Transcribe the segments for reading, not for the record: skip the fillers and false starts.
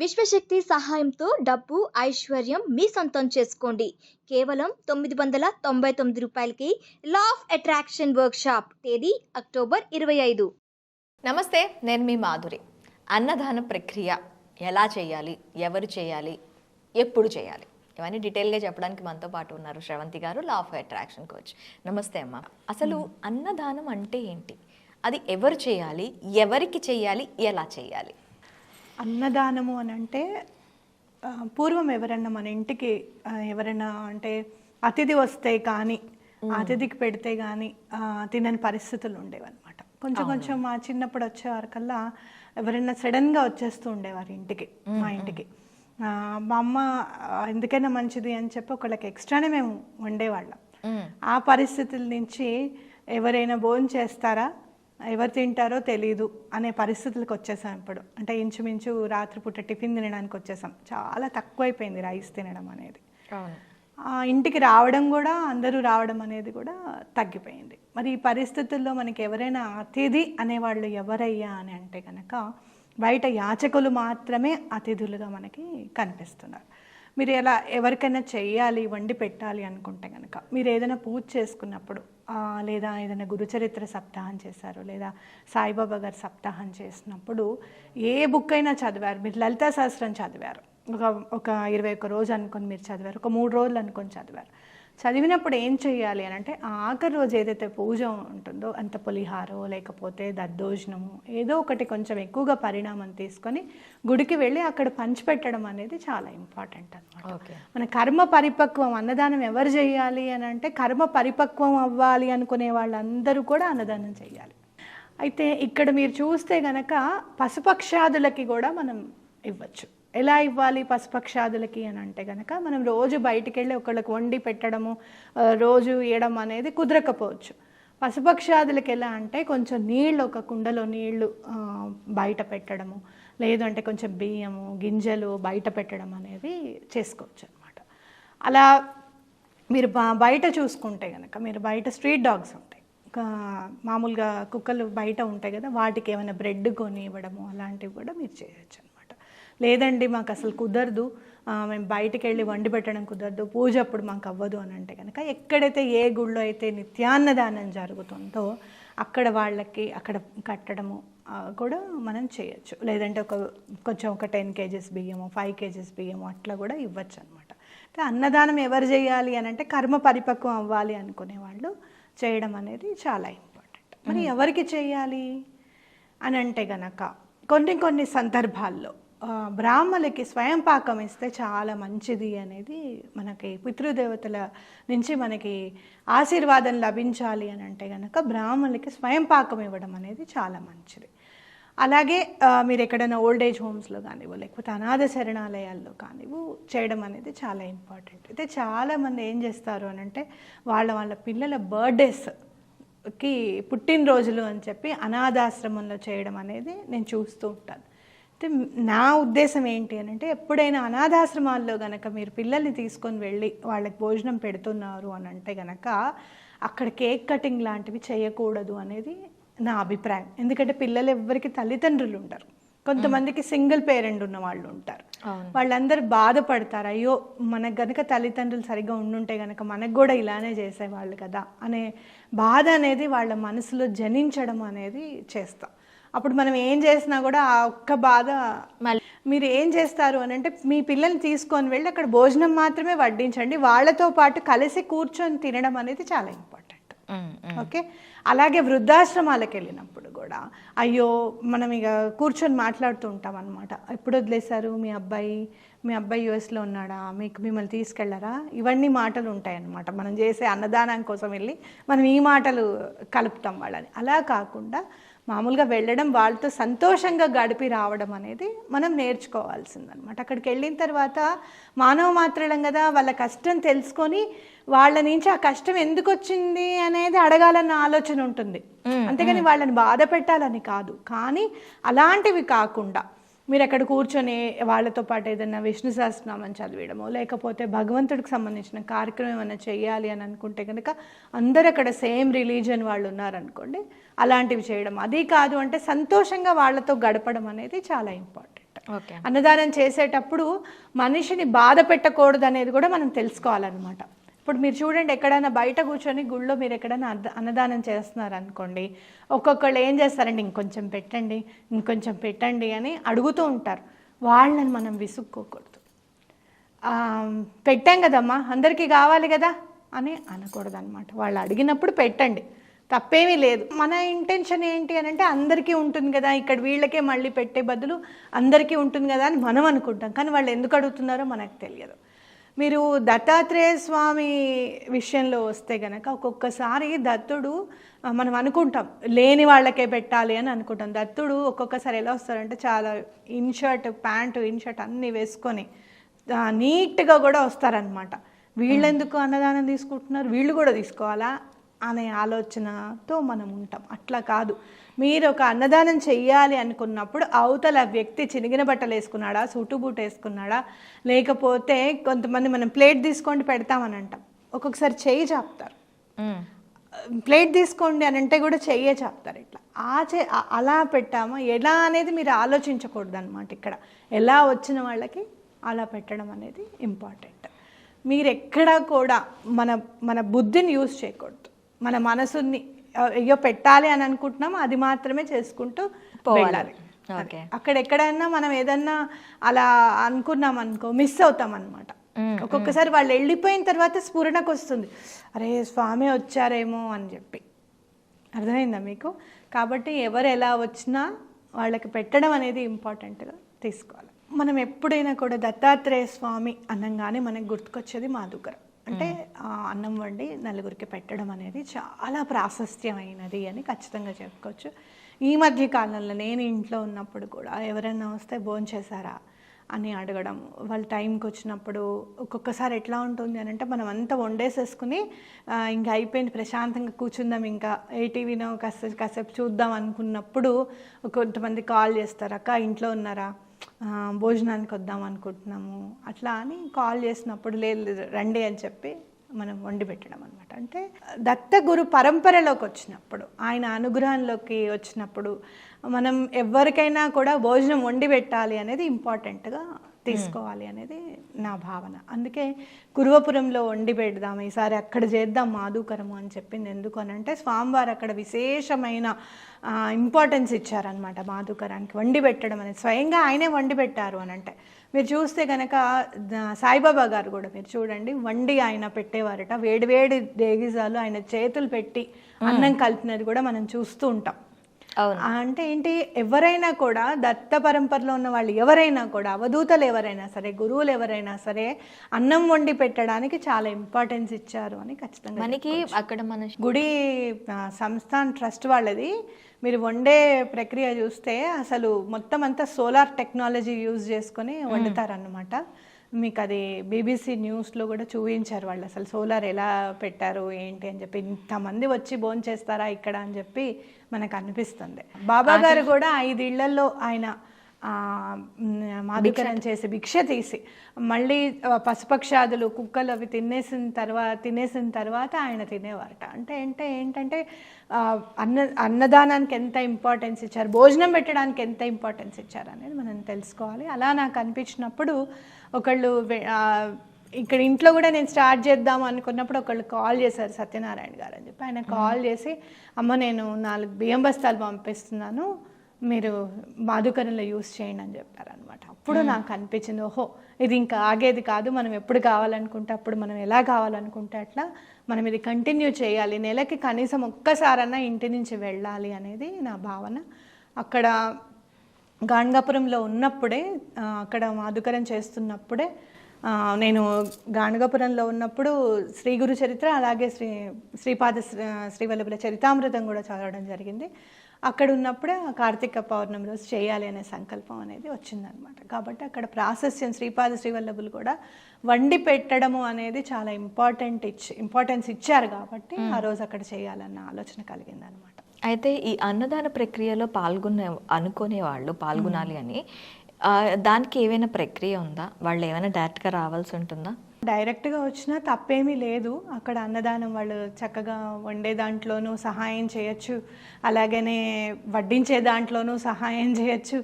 విశ్వశక్తి సహాయంతో డబ్బు, ఐశ్వర్యం మీ సొంతం చేసుకోండి. కేవలం రూ. 999కి లా ఆఫ్ అట్రాక్షన్ వర్క్షాప్. తేదీ అక్టోబర్ 25. నమస్తే, నేను మీ మాధురి. అన్నదాన ప్రక్రియ ఎలా చేయాలి, ఎవరు చేయాలి, ఎప్పుడు చేయాలి, ఇవన్నీ డీటెయిల్గా చెప్పడానికి మనతో పాటు ఉన్నారు శ్రవంతి గారు, లా ఆఫ్ అట్రాక్షన్ కోచ్. నమస్తే అమ్మ. అసలు అన్నదానం అంటే ఏంటి, అది ఎవరు చేయాలి, ఎవరికి చేయాలి, ఎలా చేయాలి? అన్నదానము అని అంటే పూర్వం ఎవరన్నా మన ఇంటికి ఎవరైనా అంటే అతిథి వస్తే కానీ అతిథికి పెడితే కానీ తినని పరిస్థితులు ఉండేవన్నమాట. కొంచెం మా చిన్నప్పుడు వచ్చేవారికల్లా ఎవరైనా సడన్గా వచ్చేస్తూ ఉండేవారు ఇంటికి, మా ఇంటికి. మా అమ్మ ఎందుకైనా మంచిది అని చెప్పి ఒకళ్ళకి ఎక్స్ట్రానే మేము వండేవాళ్ళం. ఆ పరిస్థితుల నుంచి ఎవరైనా భోజనం చేస్తారా, ఎవరు తింటారో తెలీదు అనే పరిస్థితులకు వచ్చేసాం ఇప్పుడు. అంటే ఇంచుమించు రాత్రిపూట టిఫిన్ తినడానికి వచ్చేసాం. చాలా తక్కువైపోయింది రైస్ తినడం అనేది. ఇంటికి రావడం కూడా, అందరూ రావడం అనేది కూడా తగ్గిపోయింది. మరి ఈ పరిస్థితుల్లో మనకి ఎవరైనా అతిథి అనేవాళ్ళు ఎవరయ్యా అని అంటే కనుక బయట యాచకులు మాత్రమే అతిథులుగా మనకి కనిపిస్తున్నారు. మీరు ఎలా ఎవరికైనా చెయ్యాలి, వండి పెట్టాలి అనుకుంటే కనుక మీరు ఏదైనా పూజ చేసుకున్నప్పుడు, లేదా ఏదైనా గురుచరిత్ర సప్తాహం చేశారు, లేదా సాయిబాబా గారు సప్తాహం చేసినప్పుడు ఏ బుక్ అయినా చదివారు, మీరు లలితా సహస్రం చదివారు, ఒక 21 రోజు అనుకొని మీరు చదివారు, ఒక 3 రోజులు అనుకొని చదివారు. చదివినప్పుడు ఏం చేయాలి అని అంటే ఆఖరి రోజు ఏదైతే పూజ ఉంటుందో అంత పులిహారో లేకపోతే దద్దోజనము ఏదో ఒకటి కొంచెం ఎక్కువగా పరిణామం తీసుకొని గుడికి వెళ్ళి అక్కడ పంచిపెట్టడం అనేది చాలా ఇంపార్టెంట్ అన్నమాట. మన కర్మ పరిపక్వం, అన్నదానం ఎవరు చేయాలి అని అంటే కర్మ పరిపక్వం అవ్వాలి అనుకునే వాళ్ళందరూ కూడా అన్నదానం చేయాలి. అయితే ఇక్కడ మీరు చూస్తే గనక పశుపక్షాదులకి కూడా మనం ఇవ్వచ్చు. ఎలా ఇవ్వాలి పశుపక్షాదులకి అని అంటే కనుక మనం రోజు బయటికి వెళ్ళి ఒకళ్ళకి వండి పెట్టడము, రోజు ఇవ్వడం అనేది కుదరకపోవచ్చు. పశుపక్షాదులకి ఎలా అంటే కొంచెం నీళ్ళు, ఒక కుండలో నీళ్లు బయట పెట్టడము, లేదు అంటే కొంచెం బియ్యము గింజలు బయట పెట్టడం అనేది చేసుకోవచ్చు అనమాట. అలా మీరు బయట చూసుకుంటే కనుక, మీరు బయట స్ట్రీట్ డాగ్స్ ఉంటాయి, మామూలుగా కుక్కలు బయట ఉంటాయి కదా, వాటికి ఏమైనా బ్రెడ్ కొని ఇవ్వడము అలాంటివి కూడా మీరు చేయొచ్చు అనమాట. లేదండి మాకు అసలు కుదరదు, మేము బయటికి వెళ్ళి వండి పెట్టడం కుదరదు, పూజ అప్పుడు మాకు అవ్వదు అని అంటే కనుక ఎక్కడైతే ఏ గుళ్ళో అయితే నిత్యాన్నదానం జరుగుతుందో అక్కడ వాళ్ళకి అక్కడ కట్టడము కూడా మనం చేయొచ్చు. లేదంటే ఒక 10 kgs బియ్యము, 5 kgs బియ్యము అట్లా కూడా ఇవ్వచ్చు అనమాట. అన్నదానం ఎవరు చేయాలి అని అంటే కర్మ పరిపక్వం అవ్వాలి అనుకునే వాళ్ళు చేయడం అనేది చాలా ఇంపార్టెంట్. మరి ఎవరికి చేయాలి అని అంటే గనక కొన్ని సందర్భాల్లో బ్రాహ్మలకి స్వయం పాకం ఇస్తే చాలా మంచిది అనేది, మనకి పితృదేవతల నుంచి మనకి ఆశీర్వాదం లభించాలి అని అంటే కనుక బ్రాహ్మలకి స్వయం పాకం ఇవ్వడం అనేది చాలా మంచిది. అలాగే మీరు ఎక్కడైనా ఓల్డ్ ఏజ్ హోమ్స్లో కానివ్వు, లేకపోతే అనాథ శరణాలయాల్లో కానివ్వు చేయడం అనేది చాలా ఇంపార్టెంట్. అయితే చాలామంది ఏం చేస్తారు అని అంటే వాళ్ళ పిల్లల బర్త్డేస్కి పుట్టినరోజులు అని చెప్పి అనాథాశ్రమంలో చేయడం అనేది నేను చూస్తూ ఉంటాను. నా ఉద్దేశం ఏంటి అని అంటే ఎప్పుడైనా అనాథాశ్రమాల్లో గనక మీరు పిల్లల్ని తీసుకొని వెళ్ళి వాళ్ళకి భోజనం పెడుతున్నారు అని అంటే గనక అక్కడ కేక్ కటింగ్ లాంటివి చేయకూడదు అనేది నా అభిప్రాయం. ఎందుకంటే పిల్లలు ఎవ్వరికి తల్లిదండ్రులు ఉంటారు, కొంతమందికి సింగిల్ పేరెంట్ ఉన్న వాళ్ళు ఉంటారు. వాళ్ళందరూ బాధపడతారు, అయ్యో మనకు గనక తల్లిదండ్రులు సరిగ్గా ఉండుంటే గనక మనకు కూడా ఇలానే చేసేవాళ్ళు కదా అనే బాధ అనేది వాళ్ళ మనసులో జనించడం అనేది చేస్తాం. అప్పుడు మనం ఏం చేసినా కూడా ఆ ఒక్క బాధ. మీరు ఏం చేస్తారు అని అంటే మీ పిల్లల్ని తీసుకొని వెళ్ళి అక్కడ భోజనం మాత్రమే వడ్డించండి, వాళ్ళతో పాటు కలిసి కూర్చొని తినడం అనేది చాలా ఇంపార్టెంట్. ఓకే. అలాగే వృద్ధాశ్రమాలకు వెళ్ళినప్పుడు కూడా అయ్యో మనం ఇక కూర్చొని మాట్లాడుతూ ఉంటాం అనమాట. ఎప్పుడు వదిలేశారు మీ అబ్బాయి యుఎస్లో ఉన్నాడా, మిమ్మల్ని తీసుకెళ్లారా, ఇవన్నీ మాటలు ఉంటాయన్నమాట. మనం చేసే అన్నదానం కోసం వెళ్ళి మనం ఈ మాటలు కలుపుతాం వాళ్ళని. అలా కాకుండా మామూలుగా వెళ్ళడం, వాళ్ళతో సంతోషంగా గడిపి రావడం అనేది మనం నేర్చుకోవాల్సిందనమాట. అక్కడికి వెళ్ళిన తర్వాత మానవ మాత్రలం కదా, వాళ్ళ కష్టం తెలుసుకొని వాళ్ళ నుంచి ఆ కష్టం ఎందుకు వచ్చింది అనేది అడగాలన్న ఆలోచన ఉంటుంది. అంతేగాని వాళ్ళని బాధ పెట్టాలని కాదు. కానీ అలాంటివి కాకుండా మీరు అక్కడ కూర్చొని వాళ్ళతో పాటు ఏదైనా విష్ణు సహస్రనామం చదివేయడమో, లేకపోతే భగవంతుడికి సంబంధించిన కార్యక్రమం ఏమైనా చేయాలి అని అనుకుంటే కనుక అందరు అక్కడ సేమ్ రిలీజియన్ వాళ్ళు ఉన్నారనుకోండి, అలాంటివి చేయడం. అది కాదు అంటే సంతోషంగా వాళ్ళతో గడపడం అనేది చాలా ఇంపార్టెంట్. ఓకే. అన్నదానం చేసేటప్పుడు మనిషిని బాధ పెట్టకూడదు అనేది కూడా మనం తెలుసుకోవాలన్నమాట. ఇప్పుడు మీరు చూడండి, ఎక్కడైనా బయట కూర్చొని గుళ్ళో మీరు ఎక్కడైనా అన్నదానం చేస్తున్నారు అనుకోండి, ఒక్కొక్కళ్ళు ఏం చేస్తారండి, ఇంకొంచెం పెట్టండి, ఇంకొంచెం పెట్టండి అని అడుగుతూ ఉంటారు. వాళ్ళని మనం విసుక్కోకూడదు. పెట్టాం కదమ్మా, అందరికీ కావాలి కదా అని అనకూడదు అనమాట. వాళ్ళు అడిగినప్పుడు పెట్టండి, తప్పేమీ లేదు. మన ఇంటెన్షన్ ఏంటి అని అంటే అందరికీ ఉంటుంది కదా, ఇక్కడ వీళ్ళకే మళ్ళీ పెట్టే బదులు అందరికీ ఉంటుంది కదా అని మనం అనుకుంటాం. కానీ వాళ్ళు ఎందుకు అడుగుతున్నారో మనకు తెలియదు. మీరు దత్తాత్రేయ స్వామి విషయంలో వస్తే కనుక, ఒక్కొక్కసారి దత్తుడు మనం అనుకుంటాం లేని వాళ్ళకే పెట్టాలి అని అనుకుంటాం. దత్తుడు ఒక్కొక్కసారి ఎలా వస్తారంటే చాలా ఇన్షర్ట్, ప్యాంటు, ఇన్షర్ట్ అన్నీ వేసుకొని నీట్గా కూడా వస్తారనమాట. వీళ్ళెందుకు అన్నదానం తీసుకుంటున్నారు, వీళ్ళు కూడా తీసుకోవాలా అనే ఆలోచనతో మనం ఉంటాం. అట్లా కాదు. మీరు ఒక అన్నదానం చెయ్యాలి అనుకున్నప్పుడు అవతల వ్యక్తి చినిగిన బట్టలు వేసుకున్నాడా, సూటు బూట్ వేసుకున్నాడా, లేకపోతే కొంతమంది మనం ప్లేట్ తీసుకోండి పెడతామని అంటాం, ఒక్కొక్కసారి చెయ్యి చాపుతారు. ప్లేట్ తీసుకోండి అని అంటే కూడా చెయ్యే చాపుతారు. ఇట్లా అలా పెట్టామా ఎలా అనేది మీరు ఆలోచించకూడదు అనమాట. ఇక్కడ ఎలా వచ్చిన వాళ్ళకి అలా పెట్టడం అనేది ఇంపార్టెంట్. మీరు ఎక్కడా కూడా మన బుద్ధిని యూజ్ చేయకూడదు. మన మనసుని అయ్యో పెట్టాలి అని అనుకుంటున్నాం, అది మాత్రమే చేసుకుంటూ వెళ్ళాలి. అక్కడ ఎక్కడైనా మనం ఏదన్నా అలా అనుకున్నాం అనుకో, మిస్ అవుతాం అనమాట. ఒక్కొక్కసారి వాళ్ళు వెళ్ళిపోయిన తర్వాత స్ఫురణకు వస్తుంది, అరే స్వామి వచ్చారేమో అని చెప్పి. అర్థమైందా మీకు? కాబట్టి ఎవరు ఎలా వచ్చినా వాళ్ళకి పెట్టడం అనేది ఇంపార్టెంట్గా తీసుకోవాలి. మనం ఎప్పుడైనా కూడా దత్తాత్రేయ స్వామి అనగానే మనకు గుర్తుకొచ్చేది మాధుకరం. అంటే అన్నం వండి నలుగురికి పెట్టడం అనేది చాలా ప్రాశస్త్యమైనది అని ఖచ్చితంగా చెప్పుకోవచ్చు. ఈ మధ్య కాలంలో నేను ఇంట్లో ఉన్నప్పుడు కూడా ఎవరైనా వస్తే భోంచేశారా అని అడగడం, వాళ్ళ టైంకి వచ్చినప్పుడు ఒక్కొక్కసారి ఎట్లా ఉంటుంది అని అంటే మనం అంతా వండేసేసుకుని ఇంకా అయిపోయింది ప్రశాంతంగా కూర్చుందాం, ఇంకా ఏటీవీనో కాసేపు చూద్దాం అనుకున్నప్పుడు కొంతమంది కాల్ చేస్తారు, అక్క ఇంట్లో ఉన్నారా, భోజనానికి వద్దాం అనుకుంటున్నాము అట్లా అని కాల్ చేసినప్పుడు లేదు రండి అని చెప్పి మనం వండి పెట్టడం అనమాట. అంటే దత్తగురు పరంపరలోకి వచ్చినప్పుడు, ఆయన అనుగ్రహంలోకి వచ్చినప్పుడు మనం ఎవరికైనా కూడా భోజనం వండి పెట్టాలి అనేది ఇంపార్టెంట్గా తీసుకోవాలి అనేది నా భావన. అందుకే కురువపురంలో వండి పెడదాం, ఈసారి అక్కడ చేద్దాం మాధుకరము అని చెప్పింది. ఎందుకు అని అంటే స్వామివారు అక్కడ విశేషమైన ఇంపార్టెన్స్ ఇచ్చారనమాట మాధుకరానికి. వండి పెట్టడం అనేది స్వయంగా ఆయనే వండి పెట్టారు అని అంటే మీరు చూస్తే కనుక సాయిబాబా గారు కూడా మీరు చూడండి వండి ఆయన పెట్టేవారట. వేడివేడి దేగిజాలు ఆయన చేతులు పెట్టి అన్నం కలిపినది కూడా మనం చూస్తూ ఉంటాం. అంటే ఏంటి, ఎవరైనా కూడా దత్త పరంపరలో ఉన్న వాళ్ళు ఎవరైనా కూడా, అవధూతలు ఎవరైనా సరే, గురువులు ఎవరైనా సరే అన్నం వండి పెట్టడానికి చాలా ఇంపార్టెన్స్ ఇచ్చారు అని ఖచ్చితంగా మనకి అక్కడ మన గుడి సంస్థాన్ ట్రస్ట్ వాళ్ళది మీరు వండే ప్రక్రియ చూస్తే అసలు మొత్తం అంతా సోలార్ టెక్నాలజీ యూజ్ చేసుకొని వండుతారన్నమాట. మీకు అది బీబీసీ న్యూస్లో కూడా చూపించారు వాళ్ళు అసలు సోలార్ ఎలా పెట్టారు ఏంటి అని చెప్పి. ఇంతమంది వచ్చి భోంచేస్తారా ఇక్కడ అని చెప్పి మనకు అనిపిస్తుంది. బాబా గారు కూడా 5 ఇళ్లలో ఆయన మాధుకరం చేసి భిక్ష తీసి మళ్ళీ పశుపక్షాదులు కుక్కలు అవి తినేసిన తర్వాత ఆయన తినేవారట. అంటే ఏంటంటే అన్నదానానికి ఎంత ఇంపార్టెన్స్ ఇచ్చారు, భోజనం పెట్టడానికి ఎంత ఇంపార్టెన్స్ ఇచ్చారు అనేది మనం తెలుసుకోవాలి. అలా నాకు అనిపించినప్పుడు ఒకళ్ళు ఇక్కడ ఇంట్లో కూడా నేను స్టార్ట్ చేద్దాం అనుకున్నప్పుడు ఒకళ్ళు కాల్ చేశారు, సత్యనారాయణ గారు అని చెప్పి. ఆయన కాల్ చేసి అమ్మ నేను 4 బియ్యం బస్తాలు పంపిస్తున్నాను, మీరు మాధుకరంలో యూస్ చేయండి అని చెప్పారనమాట. అప్పుడు నాకు అనిపించింది, ఓహో ఇది ఇంకా ఆగేది కాదు, మనం ఎప్పుడు కావాలనుకుంటే అప్పుడు, మనం ఎలా కావాలనుకుంటే అట్లా మనం ఇది కంటిన్యూ చేయాలి, నెలకి కనీసం ఒక్కసారన్నా ఇంటి నుంచి వెళ్ళాలి అనేది నా భావన. అక్కడ గాణగాపురంలో ఉన్నప్పుడే, అక్కడ మాధుకరం చేస్తున్నప్పుడే, నేను గాణగాపురంలో ఉన్నప్పుడు శ్రీ గురు చరిత్ర అలాగే శ్రీపాద శ్రీవల్లభుల చరితామృతం కూడా చదవడం జరిగింది. అక్కడ ఉన్నప్పుడే కార్తీక పౌర్ణమి రోజు చేయాలి అనే సంకల్పం అనేది వచ్చిందనమాట. కాబట్టి అక్కడ ప్రాశస్త్యం శ్రీపాద శ్రీవల్లభులు కూడా వండి పెట్టడము అనేది చాలా ఇంపార్టెన్స్ ఇచ్చారు. కాబట్టి ఆ రోజు అక్కడ చేయాలన్న ఆలోచన కలిగిందనమాట. అయితే ఈ అన్నదాన ప్రక్రియలో అనుకునే వాళ్ళు పాల్గొనాలి అని దానికి ఏమైనా ప్రక్రియ ఉందా? వాళ్ళు ఏమైనా డైరెక్ట్గా రావాల్సి ఉంటుందా? డైరెక్ట్గా వచ్చినా తప్పేమీ లేదు. అక్కడ అన్నదానం వాళ్ళు చక్కగా వండే దాంట్లోనూ సహాయం చేయొచ్చు, అలాగనే వడ్డించే దాంట్లోనూ సహాయం చేయొచ్చు.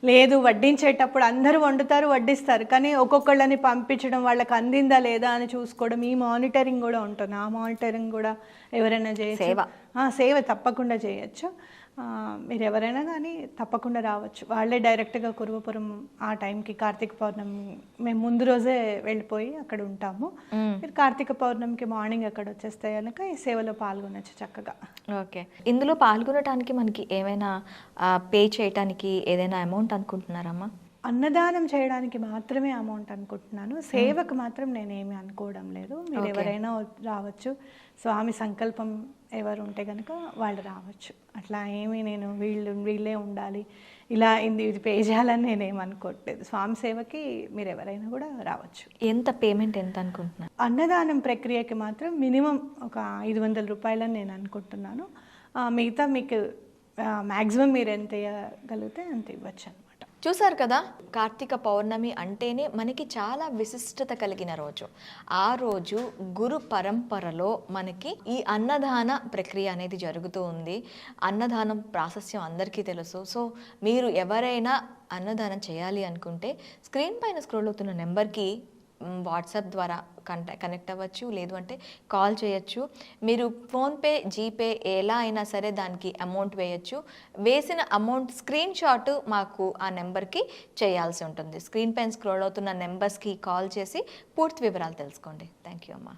లేదు వడ్డించేటప్పుడు అందరూ వండుతారు, వడ్డిస్తారు, కానీ ఒక్కొక్కళ్ళని పంపించడం, వాళ్ళకి అందిందా లేదా అని చూసుకోవడం, ఈ మానిటరింగ్ కూడా ఉంటుంది. ఆ మానిటరింగ్ కూడా ఎవరైనా చేయొచ్చు. సేవ తప్పకుండా చేయొచ్చు. మీరు ఎవరైనా కానీ తప్పకుండా రావచ్చు. వాళ్ళే డైరెక్ట్గా కురువపురం ఆ టైంకి కార్తీక పౌర్ణమి మేము ముందు రోజే వెళ్ళిపోయి అక్కడ ఉంటాము. మీరు కార్తీక పౌర్ణమికి మార్నింగ్ అక్కడ వచ్చేస్తే కనుక ఈ సేవలో పాల్గొనొచ్చు చక్కగా. ఓకే, ఇందులో పాల్గొనడానికి మనకి ఏమైనా పే చేయడానికి ఏదైనా అమౌంట్ అనుకుంటున్నారమ్మా? అన్నదానం చేయడానికి మాత్రమే అమౌంట్ అనుకుంటున్నాను. సేవకు మాత్రం నేనేమి అనుకోవడం లేదు. మీరు ఎవరైనా రావచ్చు. స్వామి సంకల్పం ఎవరు ఉంటే కనుక వాళ్ళు రావచ్చు. అట్లా ఏమి నేను వీళ్ళే ఉండాలి, ఇలా ఇది పే చేయాలని నేనేం అనుకోవట్లేదు. స్వామి సేవకి మీరు ఎవరైనా కూడా రావచ్చు. ఎంత పేమెంట్ ఎంత అనుకుంటున్నారు? అన్నదానం ప్రక్రియకి మాత్రం మినిమం ఒక 500 రూపాయలని నేను అనుకుంటున్నాను. మిగతా మీకు మ్యాక్సిమం మీరు ఎంత ఇవ్వగలిగితే అంత ఇవ్వచ్చు అనమాట. చూసారు కదా, కార్తీక పౌర్ణమి అంటేనే మనకి చాలా విశిష్టత కలిగిన రోజు. ఆ రోజు గురు పరంపరలో మనకి ఈ అన్నదాన ప్రక్రియ అనేది జరుగుతూ ఉంది. అన్నదానం ప్రాశస్యం అందరికీ తెలుసు. సో మీరు ఎవరైనా అన్నదానం చేయాలి అనుకుంటే స్క్రీన్ పైన స్క్రోల్ అవుతున్న నెంబర్కి వాట్సాప్ ద్వారా కనెక్ట్ అవ్వచ్చు, లేదు అంటే కాల్ చేయొచ్చు. మీరు ఫోన్పే, జీపే ఎలా అయినా సరే దానికి అమౌంట్ వేయచ్చు. వేసిన అమౌంట్ స్క్రీన్ షాట్ మాకు ఆ నెంబర్కి చేయాల్సి ఉంటుంది. స్క్రీన్ పైన స్క్రోల్ అవుతున్న నెంబర్స్కి కాల్ చేసి పూర్తి వివరాలు తెలుసుకోండి. థ్యాంక్ యూ అమ్మా.